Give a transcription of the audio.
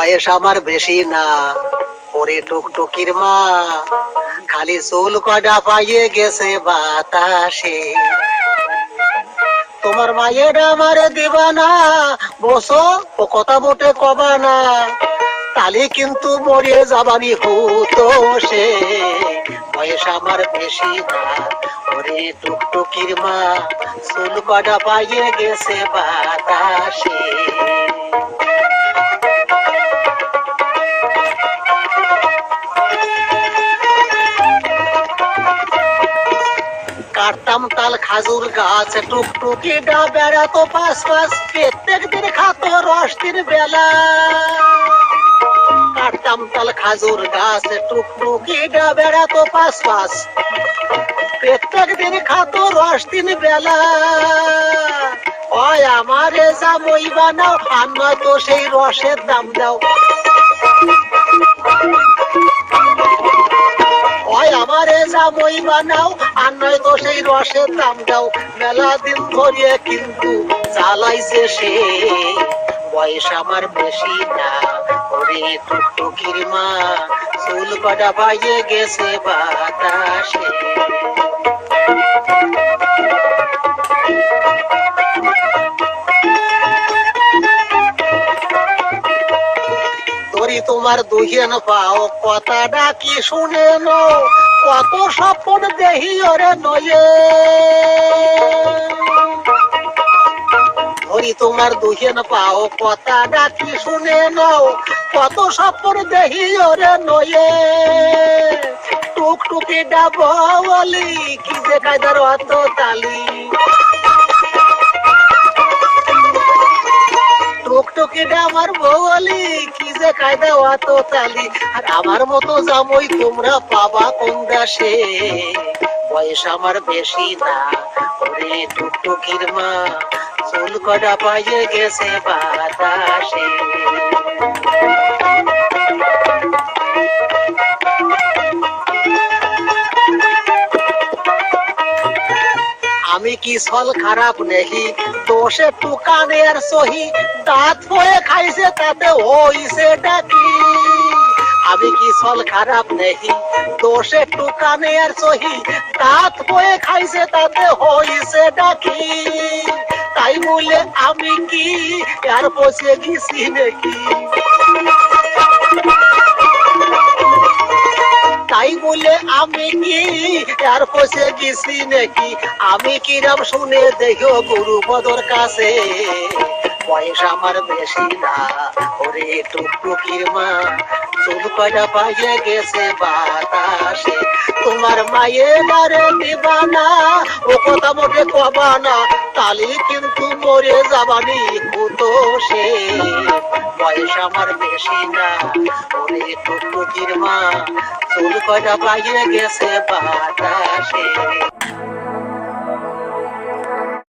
বয়স আমার বেশি না, ওরে টুকটুকির মা, খালি চুল কয়টা পাইয়ে গেছে বাতাসে। তোমার মায়ের আমার দিবা না, বসো ও কথা মোটে কবা না, তালি কিন্তু মরিয়ে যাবানি হতো সে। বয়স আমার বেশি না, ওরে টুকটুকির মা, চুল কয়টা পাইয়ে গেছে বাতাসে। কাটতাম তাল খাজুর গাছ, টুকটুকি ডা বেড়াতো পাশ পাশ, প্রত্যেক দিন খাতো রস দিন বেলা। কাটতাম তাল খাজুর গাছ, টুকটুকি ডা বেড়াতো পাশ পাশ, প্রত্যেক দিন খাতো রস দিন বেলা। ওই আমারে জামই বানাও, আর নয়তো সেই রসের দাম দাও। ওই আমারে জামই বানাও, আর নয়তো সেই রসের দাম দাও। মেলা দিন ধরিয়ে কিন্তু চালাইছে সে। বয়স আমার বেশি না, ওরে টুকটুকির মা, চুল কটা পাইয়ে গেছে বাতাসে। তোমার দুহিন পাও, কথাটা কি শুনে নো, কত স্বপ্ন দেহি ওরে নয়ে। ধরি তোমার দুহিন পাও, কথাটা কি শুনে নো, কত স্বপ্ন দেহি ওরে নয়ে। টুকটুকি ডাবলি কি যে কায়দার অত তালি, টুকটুকিটা আমার বউলি কি যে কায়দা অত তালি। আর আমার মতো জামই তোমরা পাবা কোন দেশে। বয়স আমার বেশি না, ওরে টুকটুকির মা, চুল কটা পাইয়ে গেছে বাতাসে। আমি কি ছল খারাপ নেহি, দোষে টুকানের সহি, দাঁত পড়ে খাইছে তাতে হইছে ডাকি। আমি কি ছল খারাপ নেহি, দোষে টুকানের সহি, দাঁত পড়ে খাইছে তাতে হইছে ডাকি। তাই বলে আমি কি আর বসে গেছি নাকি, তাই বলে আমি কি আর বসে গেছি নাকি। আমি কিরাম শুনে দেখো গুরু পদর কাছে। বয়স আমার বেশি না, ওরে টুকটুকির মা, চুল কয়টা পাইয়ে গেছে বাতাসে। তোমার মায়ের বারে দিবা না, ও কথা মোটে কবা না, তালি কিন্তু মরে যাবানি হতো সে। বয়স আমার বেশি না, ওরে টুকটুকির মা, চুল কয়টা পাইয়ে গেছে বাতাসে।